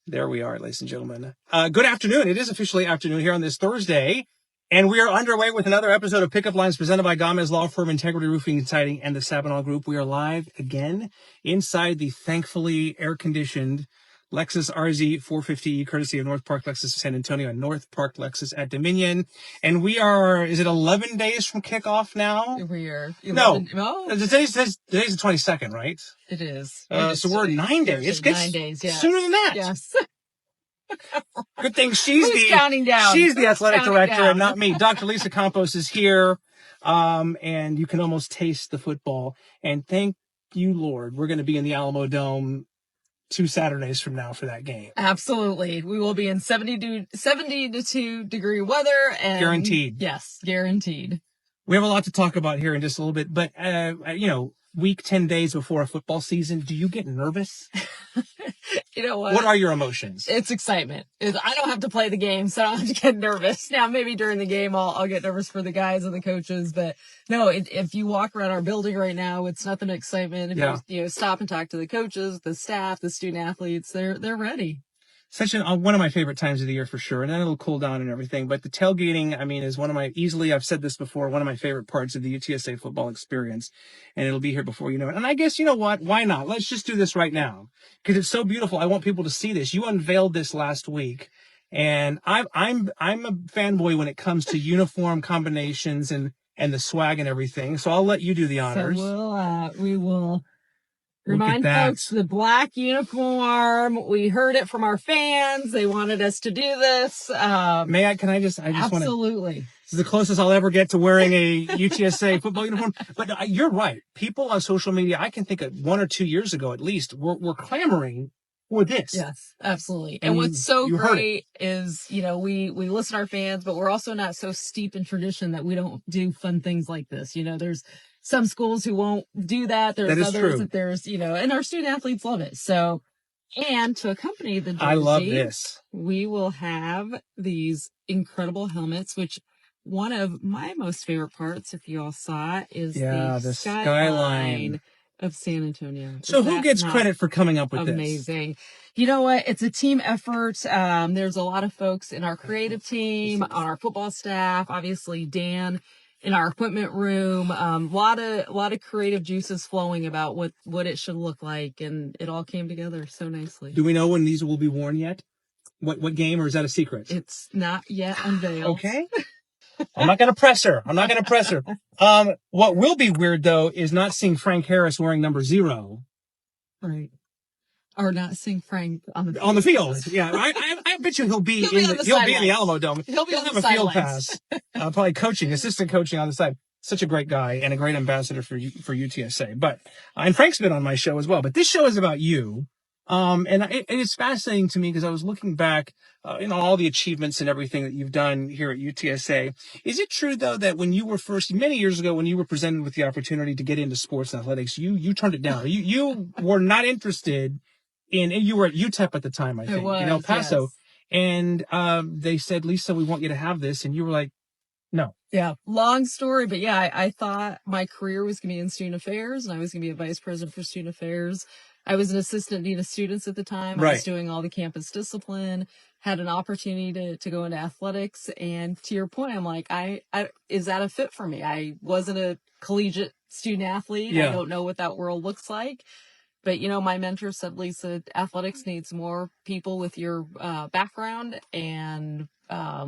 There we are, ladies and gentlemen. Good afternoon. It is officially afternoon here on this Thursday, and we are underway with another episode of Pickup Lines presented by Gamez Law Firm, Integrity Roofing and Siding, and the Sabinal Group. We are live again inside the thankfully air-conditioned Lexus RZ 450, courtesy of North Park Lexus of San Antonio and North Park Lexus at Dominion. And we are, is it 11 days from kickoff now? We are. 11, no. Today's the 22nd, right? It is. So we're 9 days. It's 9 days, yes. Sooner than that. Yes. Good thing she's counting down? She's the athletic director down? and not me. Dr. Lisa Campos is here. And you can almost taste the football. And thank you, Lord, we're going to be in the Alamo Dome 2 Saturdays from now for that game. Absolutely. We will be in 70 to 2 degree weather and guaranteed. Yes, guaranteed. We have a lot to talk about here in just a little bit, but week 10 days before a football season, do you get nervous? You know what? What are your emotions? It's excitement. I don't have to play the game, so I don't have to get nervous. Now, maybe during the game, I'll get nervous for the guys and the coaches, but no, if you walk around our building right now, it's nothing but excitement. If you stop and talk to the coaches, the staff, the student athletes, they're ready. Such one of my favorite times of the year for sure. And then it'll cool down and everything. But the tailgating, I mean, is one of my, I've said this before, one of my favorite parts of the UTSA football experience. And it'll be here before you know it. And I guess, you know what? Why not? Let's just do this right now. Because it's so beautiful. I want people to see this. You unveiled this last week. And I'm a fanboy when it comes to uniform combinations and the swag and everything. So I'll let you do the honors. So we will remind folks the black uniform. We heard it from our fans. They wanted us to do this. May I? Can I just? I just absolutely. This is the closest I'll ever get to wearing a UTSA football uniform. But you're right. People on social media, I can think of 1 or 2 years ago at least, were clamoring for this. Yes, absolutely. And what's so great is, we listen to our fans, but we're also not so steep in tradition that we don't do fun things like this. There's some schools who won't do that. There's others that there's, and our student athletes love it. So, and to accompany the jersey, I love this. We will have these incredible helmets, which one of my most favorite parts, if you all saw it, is the skyline of San Antonio. So who gets credit for coming up with this? Amazing. You know what? It's a team effort. There's a lot of folks in our creative team, on our football staff, obviously Dan in our equipment room, a lot of creative juices flowing about what it should look like, and it all came together so nicely. Do we know when these will be worn yet? What game, or is that a secret? It's not yet unveiled. Okay. I'm not going to press her. What will be weird though is not seeing Frank Harris wearing number 0. Right. Or not seeing Frank on the field. Yeah, I bet you he'll be in the Alamo Dome. He'll have a field pass. Probably assistant coaching on the side. Such a great guy and a great ambassador for UTSA. But and Frank's been on my show as well. But this show is about you. And it's fascinating to me because I was looking back, all the achievements and everything that you've done here at UTSA. Is it true though that when you were many years ago, when you were presented with the opportunity to get into sports and athletics, you turned it down? You were not interested. You were at UTEP at the time, I think, in El Paso. Yes. And they said, Lisa, we want you to have this. And you were like, no. Yeah, long story. But yeah, I thought my career was going to be in student affairs, and I was going to be a vice president for student affairs. I was an assistant dean of students at the time. Right. I was doing all the campus discipline, had an opportunity to go into athletics. And to your point, I'm like, is that a fit for me? I wasn't a collegiate student athlete. Yeah. I don't know what that world looks like. But, my mentor said, Lisa, athletics needs more people with your background and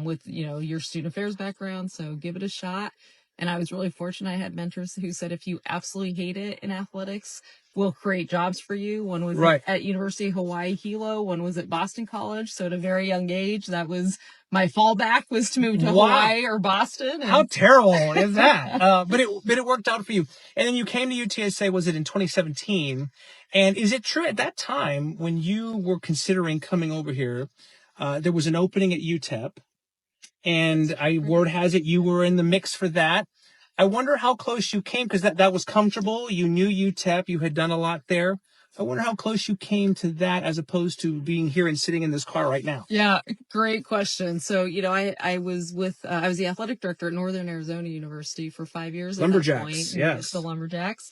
with, your student affairs background. So give it a shot. And I was really fortunate. I had mentors who said, if you absolutely hate it in athletics, we'll create jobs for you. One was at University of Hawaii Hilo. One was at Boston College. So at a very young age, that was my fallback, was to move to Hawaii or Boston. And how terrible is that? But it worked out for you. And then you came to UTSA, was it in 2017? And is it true at that time when you were considering coming over here, there was an opening at UTEP, and word has it you were in the mix for that. I wonder how close you came, because that was comfortable. You knew UTEP. You had done a lot there. I wonder how close you came to that as opposed to being here and sitting in this car right now. Yeah, great question. So, I was I was the athletic director at Northern Arizona University for 5 years. Lumberjacks, at that point, yes. The Lumberjacks.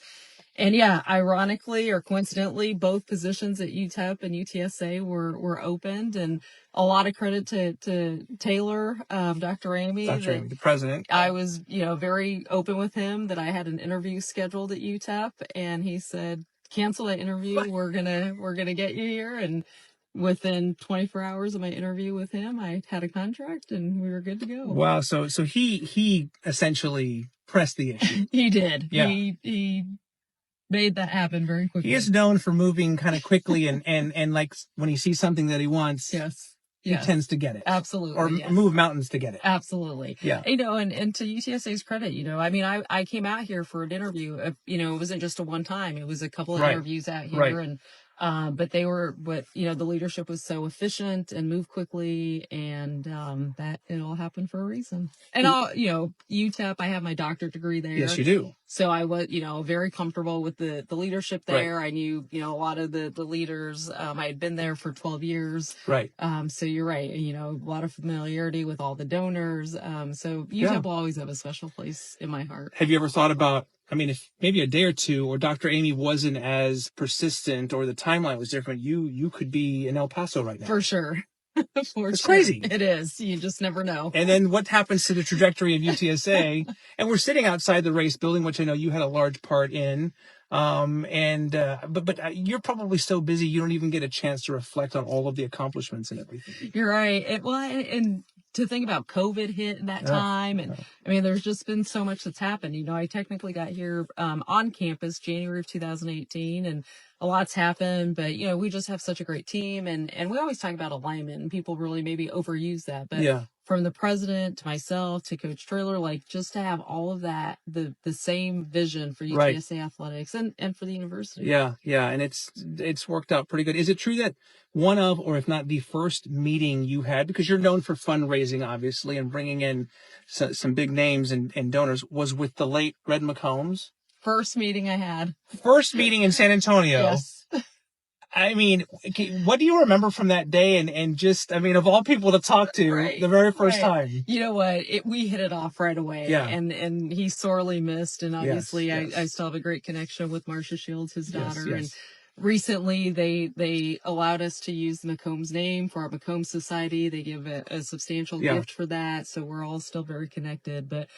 And yeah, ironically or coincidentally, both positions at UTEP and UTSA were opened, and a lot of credit to Taylor, Dr. Amy. Dr. Amy, the president. I was, very open with him that I had an interview scheduled at UTEP, and he said, cancel that interview. We're gonna get you here. And within 24 hours of my interview with him, I had a contract and we were good to go. Wow. So he essentially pressed the issue. He did. Yeah. He made that happen very quickly. He is known for moving kind of quickly and like when he sees something that he wants. Yes. He tends to get it. Absolutely. Or move mountains to get it. Absolutely. Yeah. And to UTSA's credit, I came out here for an interview. It wasn't just a one time. It was a couple of interviews out here. Right. And but the leadership was so efficient and moved quickly, and that it all happened for a reason. And UTEP, I have my doctorate degree there. Yes, you do. So I was, very comfortable with the leadership there. Right. I knew, a lot of the leaders. I had been there for 12 years. Right. So you're right. A lot of familiarity with all the donors. So UTEP will always have a special place in my heart. Have you ever thought about, if maybe a day or two, or Dr. Amy wasn't as persistent, or the timeline was different, you could be in El Paso right now. For sure. It's crazy. It is. You just never know. And then what happens to the trajectory of UTSA? And we're sitting outside the race building, which I know you had a large part in. But you're probably so busy you don't even get a chance to reflect on all of the accomplishments and everything. You're right. And to think about COVID hit in that time, and there's just been so much that's happened. I technically got here on campus January of 2018, and a lot's happened. But we just have such a great team, and we always talk about alignment, and people really maybe overuse that. But from the president to myself to Coach Traylor, like just to have all of that, the same vision for UTSA athletics and for the university. Yeah. And it's worked out pretty good. Is it true that one of, or if not the first meeting you had, because you're known for fundraising, obviously, and bringing in some big names and donors, was with the late Red McCombs? First meeting I had. First meeting in San Antonio. Yes. What do you remember from that day? And just, of all people to talk to the very first time. You know what? We hit it off right away. Yeah. And he's sorely missed. And obviously I still have a great connection with Marcia Shields, his daughter. Yes. And recently they allowed us to use the McCombs name for our McCombs Society. They give a substantial gift for that. So we're all still very connected. But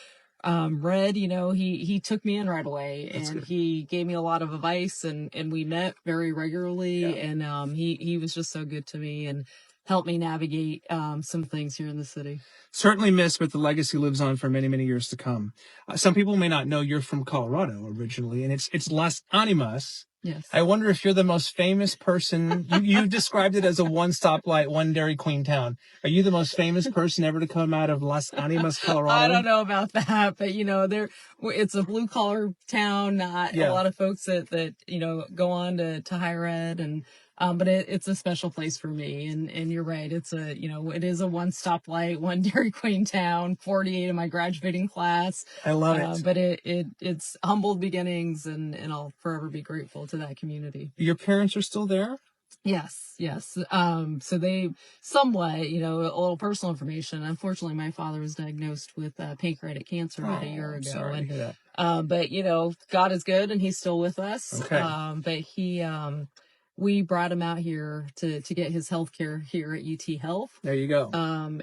Red, he took me in right away. That's and good. He gave me a lot of advice, and we met very regularly. And he was just so good to me and helped me navigate some things here in the city. Certainly missed, but the legacy lives on for many, many years to come. Some people may not know you're from Colorado originally, and it's Las Animas. Yes. I wonder if you're the most famous person. You described it as a one stoplight, one Dairy Queen town. Are you the most famous person ever to come out of Las Animas, Colorado? I don't know about that, but it's a blue collar town. Not a lot of folks that go on to higher ed, and but it's a special place for me. And you're right. It's it is a one stoplight, one Dairy Queen town. 48 of my graduating class. I love it. But it's humble beginnings, and I'll forever be grateful to that community. Your parents are still there? Yes. So they somewhat, a little personal information. Unfortunately, my father was diagnosed with pancreatic cancer about a year ago. Sorry to hear that. But God is good, and He's still with us. Okay. But he, we brought him out here to get his health care here at UT Health. There you go.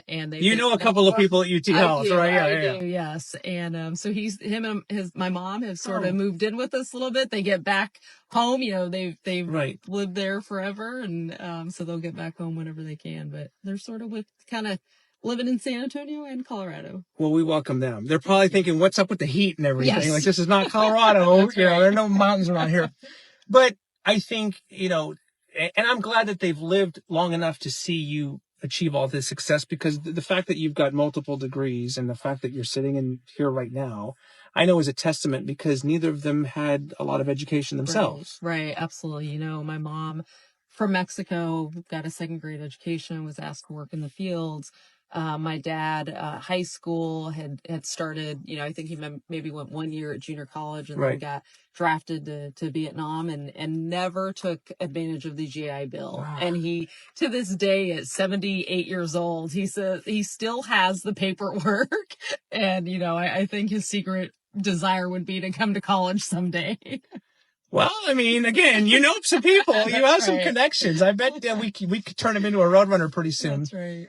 And they know a couple of people at UT Health, right? I do, yes. And so him and my mom have sort of moved in with us a little bit. They get back home. They've lived there forever, and so they'll get back home whenever they can. But they're sort of kind of living in San Antonio and Colorado. Well, we welcome them. They're probably thinking, "What's up with the heat and everything?" Yes. Like, this is not Colorado. There are no mountains around here. But I think, and I'm glad that they've lived long enough to see you achieve all this success, because the fact that you've got multiple degrees and the fact that you're sitting in here right now, I know is a testament, because neither of them had a lot of education themselves. Right. Absolutely. My mom from Mexico got a second grade education, was asked to work in the fields. My dad, high school had started, I think he maybe went 1 year at junior college and then got drafted to Vietnam and never took advantage of the GI Bill. Wow. And he, to this day at 78 years old, he says he still has the paperwork. And, I think his secret desire would be to come to college someday. Well, I mean, again, you know some people. You have some connections. I bet we could turn him into a roadrunner pretty soon. That's right.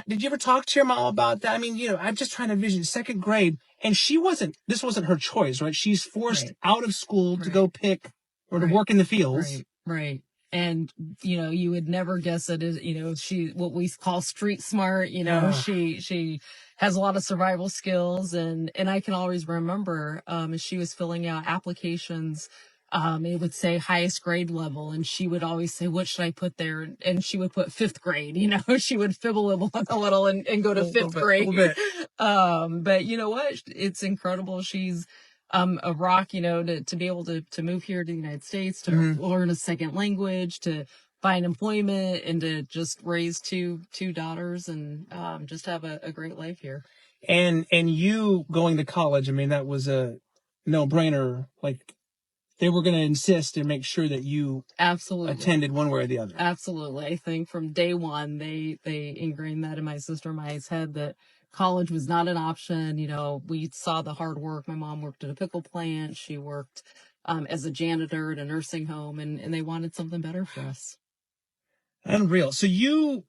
Did you ever talk to your mom about that? I mean, I'm just trying to envision second grade, and this wasn't her choice, right? She's forced out of school to go pick or to work in the fields. Right. And, you would never guess it. She, what we call street smart, she has a lot of survival skills. And I can always remember, as she was filling out applications, it would say highest grade level. And she would always say, what should I put there? And she would put fifth grade, she would fibble a little and go to fifth grade. But you know what? It's incredible. She's, a rock, to be able to move here to the United States, to learn a second language, to find employment, and to just raise two daughters and just have a great life here. And you going to college, I mean, that was a no-brainer. Like, they were going to insist and make sure that you attended one way or the other. Absolutely. I think from day one, they ingrained that in my sister and I's head that college was not an option. We saw the hard work. My mom worked at a pickle plant. She worked as a janitor at a nursing home, and they wanted something better for us. Unreal. So you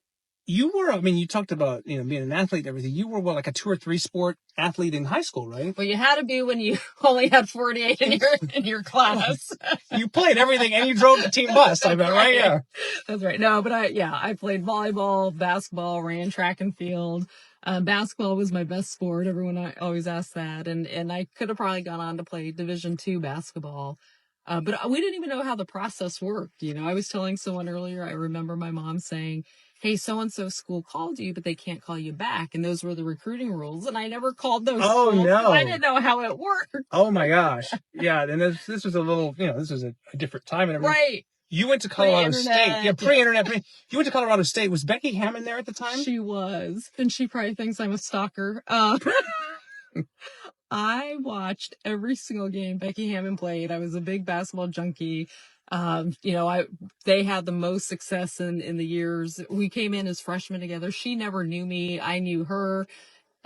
were, I mean, you talked about, being an athlete and everything. You were, like a 2 or 3 sport athlete in high school, right? Well, you had to be when you only had 48 in your class. You played everything, and you drove the team bus, I bet, right? Yeah. That's right. No, but I played volleyball, basketball, ran track and field. Basketball was my best sport. Everyone always asks that. And I could have probably gone on to play Division II basketball. But we didn't even know how the process worked. I was telling someone earlier, I remember my mom saying, hey, so-and-so school called you, but they can't call you back. And those were the recruiting rules. And I never called those schools. No. I didn't know how it worked. Oh, my gosh. Yeah. And this was a little, this was a different time and everything. Right. You went to Colorado State. Yeah, pre-internet. You went to Colorado State. Was Becky Hammon there at the time? She was. And she probably thinks I'm a stalker. I watched every single game Becky Hammon played. I was a big basketball junkie. They had the most success in the years. We came in as freshmen together. She never knew me. I knew her.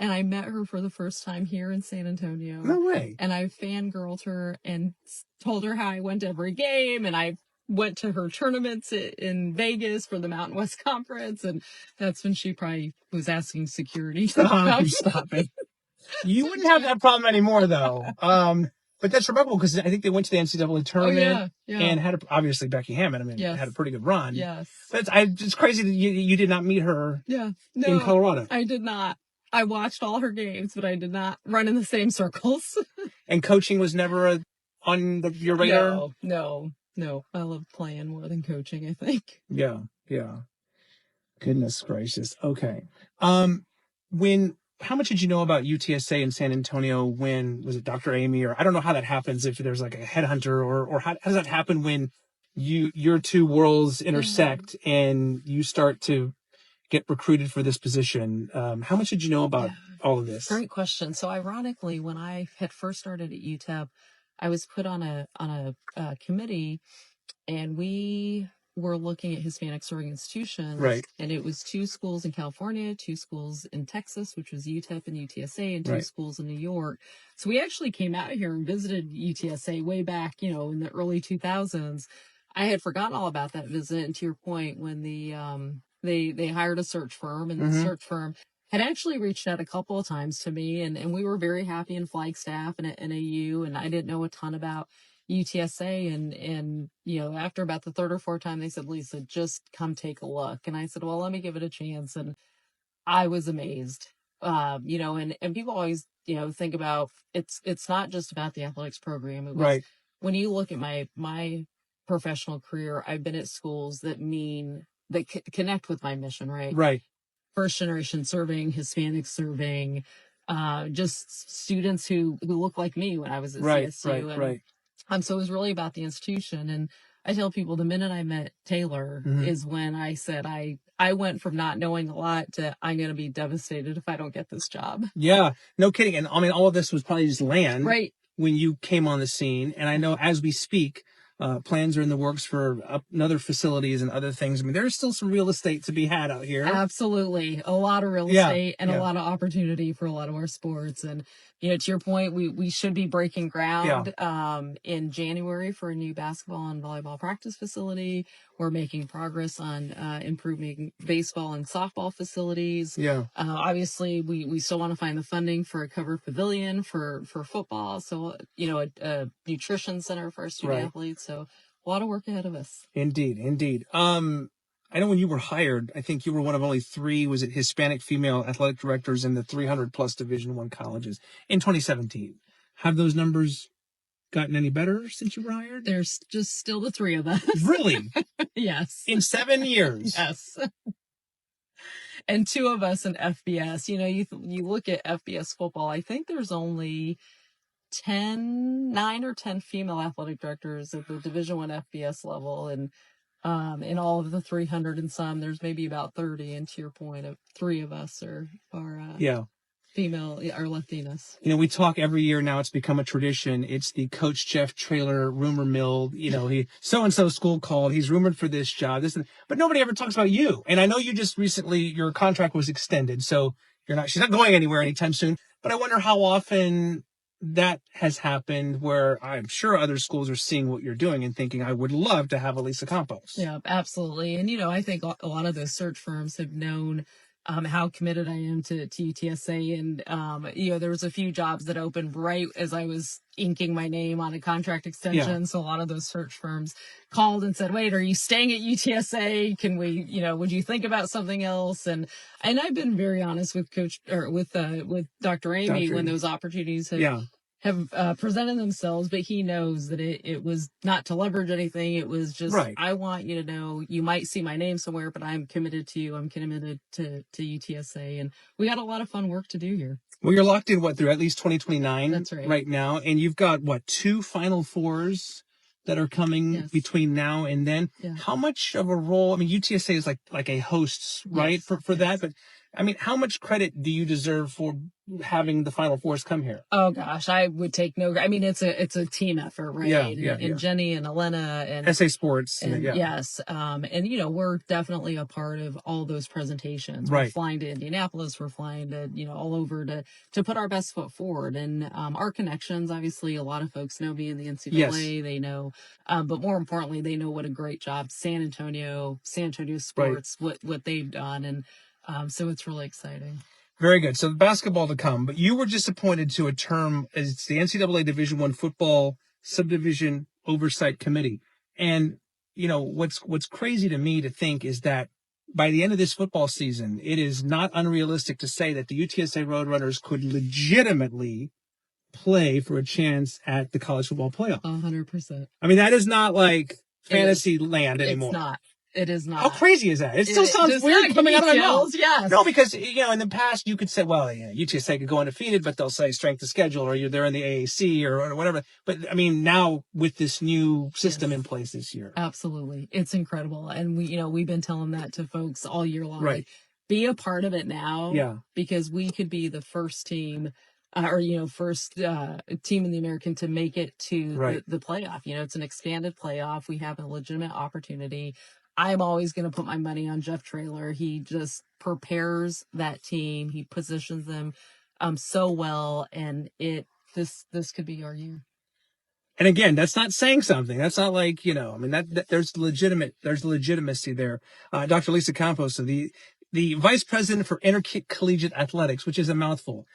And I met her for the first time here in San Antonio. No way. And I fangirled her and told her how I went to every game. And I went to her tournaments in Vegas for the Mountain West Conference. And that's when she probably was asking security. Stop it. You wouldn't have that problem anymore, though. But that's remarkable because I think they went to the NCAA tournament and had obviously Becky Hammon. I mean, had a pretty good run. Yes. But it's crazy that you did not meet her in Colorado. I did not. I watched all her games, but I did not run in the same circles. And coaching was never on your radar? No. I love playing more than coaching, I think. Yeah. Goodness gracious. Okay. How much did you know about UTSA in San Antonio when, was it Dr. Amy, or I don't know how that happens, if there's like a headhunter, or how does that happen when your two worlds intersect and you start to get recruited for this position? How much did you know about all of this? Great question. So ironically, when I had first started at UTEP, I was put on a committee, and we were looking at Hispanic serving institutions. Right. And it was 2 schools in California, 2 schools in Texas, which was UTEP and UTSA, and 2 schools in New York. So we actually came out here and visited UTSA way back, in the early 2000s. I had forgotten all about that visit. And to your point, when they hired a search firm, and the search firm had actually reached out a couple of times to me, and we were very happy in Flagstaff and at NAU, and I didn't know a ton about UTSA, and after about the 3rd or 4th time, they said, Lisa, just come take a look. And I said, well, let me give it a chance. And I was amazed. And people always, think about it's not just about the athletics program. It was, when you look at my professional career, I've been at schools that connect with my mission, right? Right. First generation serving, Hispanic serving, just students who look like me when I was at CSU. Right. So it was really about the institution. And I tell people the minute I met Taylor is when I said I went from not knowing a lot to I'm going to be devastated if I don't get this job. Yeah, no kidding. And I mean, all of this was probably just land when you came on the scene. And I know as we speak, Plans are in the works for another facilities and other things. I mean, there's still some real estate to be had out here. Absolutely. A lot of real estate and a lot of opportunity for a lot of our sports. And, to your point, we should be breaking ground in January for a new basketball and volleyball practice facility. We're making progress on improving baseball and softball facilities. Obviously, we still want to find the funding for a covered pavilion for football. So, a nutrition center for our student athletes. So a lot of work ahead of us. Indeed. I know when you were hired, I think you were one of only 3, was it Hispanic female athletic directors in the 300 plus Division I colleges in 2017. Have those numbers gotten any better since you were hired? There's just still the 3 of us. Really? Yes. In 7 years? Yes. And 2 of us in FBS. You look at FBS football, I think there's only 9 or 10 female athletic directors at the Division I FBS level, and in all of the 300 and some, there's maybe about 30. And to your point, 3 of us are female, are Latinas. We talk every year now. It's become a tradition. It's the Coach Jeff Traylor rumor mill. He so-and-so school called. He's rumored for this job. But nobody ever talks about you. And I know you just recently, your contract was extended, so she's not going anywhere anytime soon. But I wonder how often that has happened, where I'm sure other schools are seeing what you're doing and thinking, I would love to have Elisa Campos. Yeah, absolutely. And, I think a lot of those search firms have known how committed I am to UTSA. And, there was a few jobs that opened right as I was inking my name on a contract extension. Yeah. So a lot of those search firms called and said, wait, are you staying at UTSA? Can we, would you think about something else? And I've been very honest with with Dr. Amy when those opportunities have presented themselves, but he knows that it was not to leverage anything. It was just, I want you to know, you might see my name somewhere, but I'm committed to you. I'm committed to UTSA. And we got a lot of fun work to do here. Well, you're locked in, through at least 2029. That's right. Right now. And you've got, 2 Final Fours that are coming between now and then. Yeah. How much of a role, UTSA is like a host, right, for that, but how much credit do you deserve for having the Final Fours come here? Oh gosh, I would take no. It's a team effort, right? And Jenny and Elena and SA Sports, yes, and we're definitely a part of all those presentations. We're flying to Indianapolis, we're flying to all over to put our best foot forward, and our connections. Obviously, a lot of folks know me in the NCAA. Yes. They know, but more importantly, they know what a great job San Antonio Sports, what they've done, and. So it's really exciting. Very good. So the basketball to come, but you were just appointed to a term as the NCAA Division I Football Subdivision Oversight Committee. And, what's crazy to me to think is that by the end of this football season, it is not unrealistic to say that the UTSA Roadrunners could legitimately play for a chance at the college football playoff. 100%. That is not like fantasy land anymore. It's not. It is not. How crazy is that? It still sounds weird coming out of my mouth. Yes. No, because, in the past you could say, well, UTSA could go undefeated, but they'll say strength of schedule or they're in the AAC or whatever. But, now with this new system in place this year. Absolutely. It's incredible. And we've been telling that to folks all year long. Right. Like, be a part of it now. Yeah. Because we could be the first team first team in the American to make it to the playoff. It's an expanded playoff. We have a legitimate opportunity. I'm always going to put my money on Jeff Traylor. He just prepares that team. He positions them so well, and this could be our year. And again, that's not saying something. That's not like, that there's legitimacy there. Dr. Lisa Campos, the Vice President for Intercollegiate Athletics, which is a mouthful.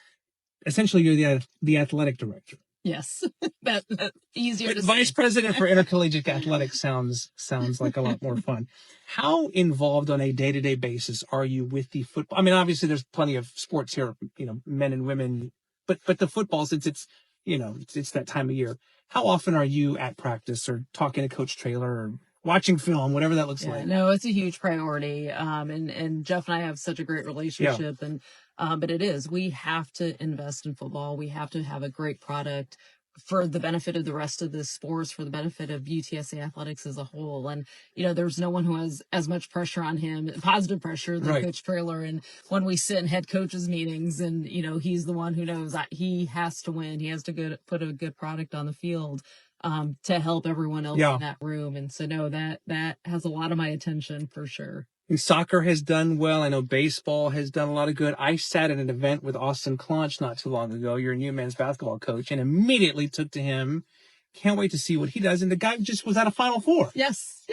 Essentially, you're the athletic director. Yes, that's easier to say. Vice President for Intercollegiate Athletics sounds like a lot more fun. How involved on a day-to-day basis are you with the football? Obviously there's plenty of sports here, men and women, but the football, since it's that time of year. How often are you at practice or talking to Coach Traylor or watching film, whatever that looks like? No, it's a huge priority. And Jeff and I have such a great relationship, and but it is. We have to invest in football. We have to have a great product for the benefit of the rest of the sports, for the benefit of UTSA athletics as a whole. And, there's no one who has as much pressure on him, positive pressure, than Coach Traylor. And when we sit in head coaches meetings and, he's the one who knows that he has to win. He has to put a good product on the field. to help everyone else in that room. And so no, that has a lot of my attention for sure. And soccer has done well. I know baseball has done a lot of good. I sat at an event with Austin Clonch not too long ago, your new men's basketball coach, and immediately took to him. Can't wait to see what he does. And the guy just was at a Final Four. Yes.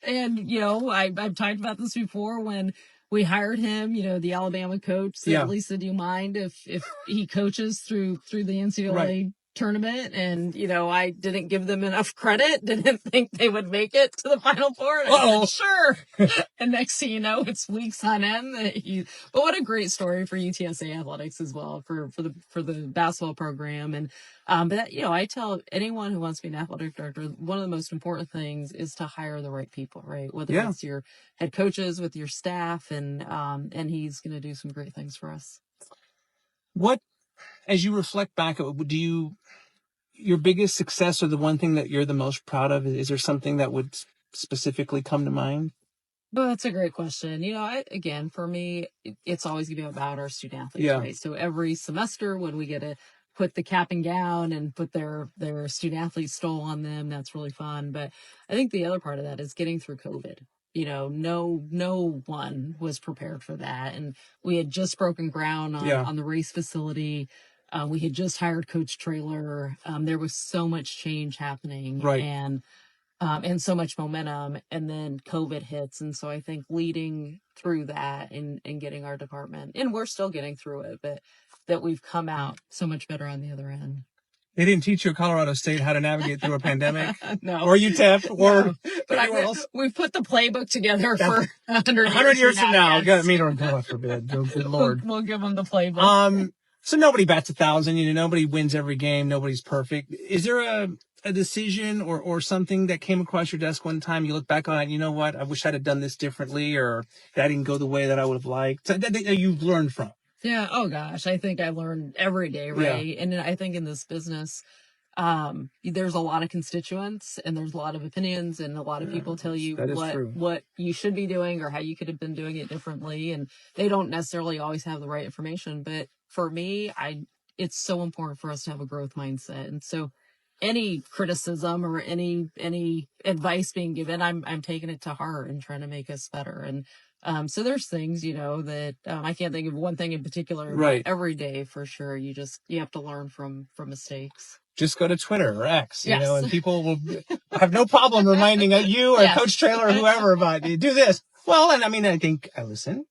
And, I've talked about this before when we hired him, the Alabama coach said, Lisa, do you mind if he coaches through the NCAA tournament? And, I didn't give them enough credit, didn't think they would make it to the Final Four. And I said, sure. And next thing you know, it's weeks on end. But what a great story for UTSA athletics as well, for the basketball program. And, I tell anyone who wants to be an athletic director, one of the most important things is to hire the right people, right? Whether it's your head coaches with your staff, and he's going to do some great things for us. What, as you reflect back, your biggest success or the one thing that you're the most proud of, is there something that would specifically come to mind? Well, that's a great question. Again, for me, it's always going to be about our student athletes, right? So every semester when we get to put the cap and gown and put their student athlete stole on them, that's really fun. But I think the other part of that is getting through COVID. No one was prepared for that. And we had just broken ground on the race facility. We had just hired Coach Traylor. There was so much change happening and so much momentum, and then COVID hits. And so I think leading through that and getting our department, and we're still getting through it, but that we've come out so much better on the other end. They didn't teach you at Colorado State how to navigate through a pandemic? No. Or UTEP? Or anywhere else? We've put the playbook together for 100 years from now. God forbid. Good Lord. We'll give them the playbook. So nobody bats 1,000. Nobody wins every game. Nobody's perfect. Is there a decision or something that came across your desk one time you look back on it, you know what, I wish I'd have done this differently, or that didn't go the way that I would have liked, that you've learned from? Yeah. Oh gosh. I think I learn every day. Right. Yeah. And I think in this business, there's a lot of constituents and there's a lot of opinions, and a lot of people tell you what you should be doing or how you could have been doing it differently. And they don't necessarily always have the right information. But for me, it's so important for us to have a growth mindset. And so any criticism or any advice being given, I'm taking it to heart and trying to make us better. And so there's things, that I can't think of one thing in particular. Right. Every day, for sure, you have to learn from mistakes. Just go to Twitter or X, and people will have no problem reminding you or Coach Traylor or whoever about do this. Well, and I think I listen.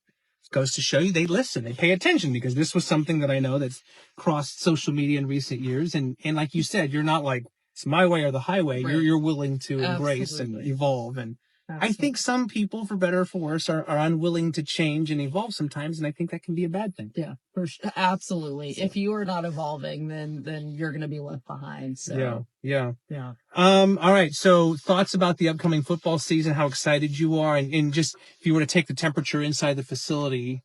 It goes to show you they listen, they pay attention, because this was something that I know that's crossed social media in recent years. And like you said, you're not like, it's my way or the highway. Right. You're willing to embrace and evolve. And I think some people, for better or for worse, are unwilling to change and evolve sometimes, and I think that can be a bad thing. Yeah, for sure. Absolutely. If you are not evolving, then you're going to be left behind. So yeah. All right. So thoughts about the upcoming football season? How excited you are, and just if you were to take the temperature inside the facility,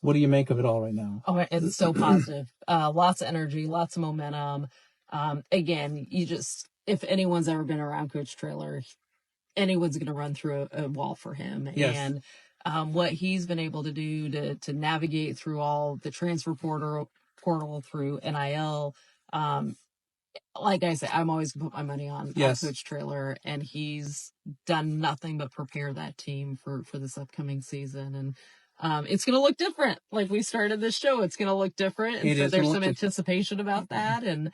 what do you make of it all right now? Oh, it's so positive. Lots of energy, lots of momentum. Again, if anyone's ever been around Coach Traylor, anyone's going to run through a wall for him. Yes. And what he's been able to do to navigate through all the transfer portal through NIL, like I said, I'm always going to put my money on Coach Traylor, and he's done nothing but prepare that team for this upcoming season. And it's going to look different. Like we started this show, it's going to look different. And so there's some anticipation about that. And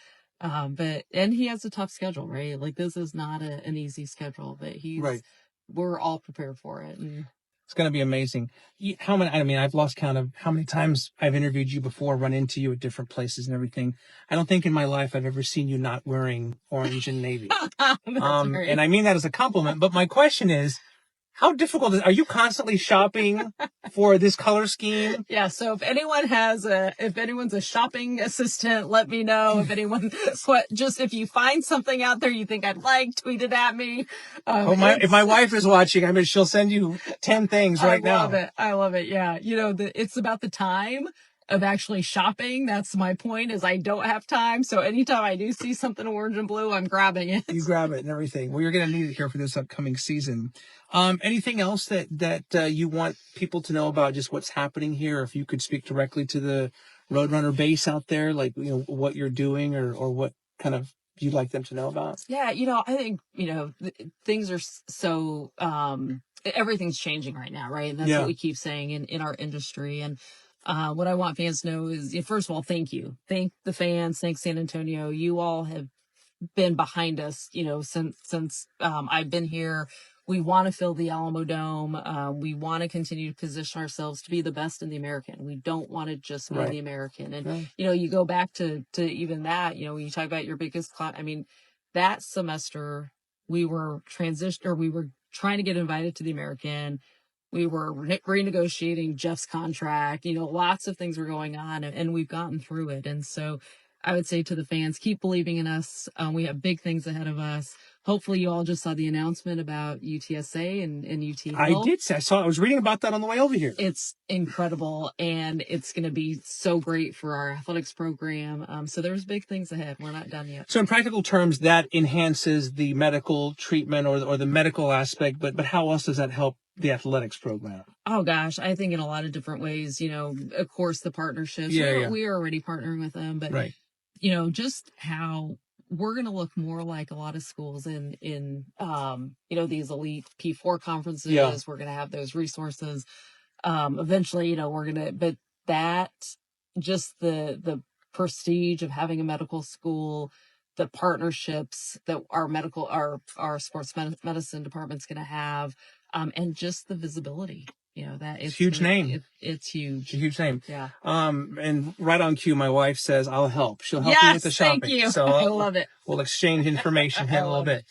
he has a tough schedule, right? Like this is not an easy schedule, but we're all prepared for it. And it's going to be amazing. I've lost count of how many times I've interviewed you before, run into you at different places and everything. I don't think in my life I've ever seen you not wearing orange and navy. And I mean that as a compliment, but my question is, how difficult are you constantly shopping for this color scheme? Yeah. So if anyone's a shopping assistant, let me know. If you find something out there you think I'd like, tweet it at me. If my wife is watching, she'll send you 10 things right now. I love it. Yeah. It's about the time of actually shopping. That's my point, is I don't have time. So anytime I do see something orange and blue, I'm grabbing it. You grab it and everything. Well, you're going to need it here for this upcoming season. Anything else that you want people to know about just what's happening here? If you could speak directly to the Roadrunner base out there, like, what you're doing or what kind of you'd like them to know about? Yeah, I think, things are so, everything's changing right now, right? And that's what we keep saying in our industry. And what I want fans to know is, first of all, thank you. Thank the fans. Thanks, San Antonio. You all have been behind us, since I've been here. We want to fill the Alamo Dome. We want to continue to position ourselves to be the best in the American. We don't want to just be the American. And, you go back to even that, when you talk about your biggest class, I mean, that semester we were we were trying to get invited to the American. We were renegotiating Jeff's contract, lots of things were going on, and we've gotten through it. And so I would say to the fans, keep believing in us. We have big things ahead of us. Hopefully you all just saw the announcement about UTSA and UT-El. I did. I was reading about that on the way over here. It's incredible, and it's going to be so great for our athletics program. So there's big things ahead. We're not done yet. So in practical terms, that enhances the medical treatment or the medical aspect, but how else does that help the athletics program? Oh gosh, I think in a lot of different ways. Of course, the partnerships. We are already partnering with them, but just how we're going to look more like a lot of schools in these elite P4 conferences. We're going to have those resources. Eventually, we're going to, but that just the prestige of having a medical school, the partnerships that our sports medicine department's going to have, and just the visibility. That it's huge name. It's huge. It's a huge name. Yeah. And right on cue, my wife says, I'll help. She'll help you with the shopping. Thank you. So I love it. We'll exchange information here in a little bit.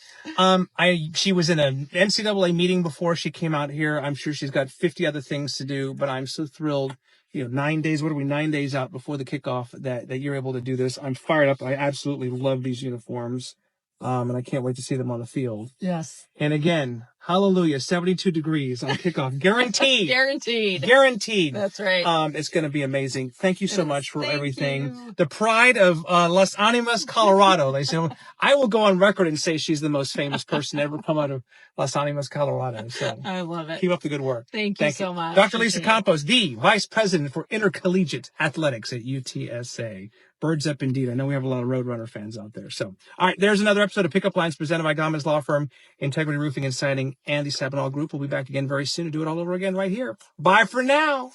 She was in an NCAA meeting before she came out here. I'm sure she's got 50 other things to do, but I'm so thrilled. 9 days, 9 days out before the kickoff that you're able to do this. I'm fired up. I absolutely love these uniforms. And I can't wait to see them on the field. Yes. And again, hallelujah, 72 degrees on kickoff. Guaranteed. Guaranteed. That's right. It's going to be amazing. Thank you so much for everything. The pride of Las Animas, Colorado. They say, I will go on record and say she's the most famous person to ever come out of Las Animas, Colorado. So I love it. Keep up the good work. Thank you so much. Dr. Lisa Campos, the Vice President for Intercollegiate Athletics at UTSA. Birds up indeed. I know we have a lot of Roadrunner fans out there. So, all right, there's another episode of Pickup Lines presented by Gamez Law Firm, Integrity Roofing and Siding, and the Sabinal Group. We'll be back again very soon to do it all over again right here. Bye for now.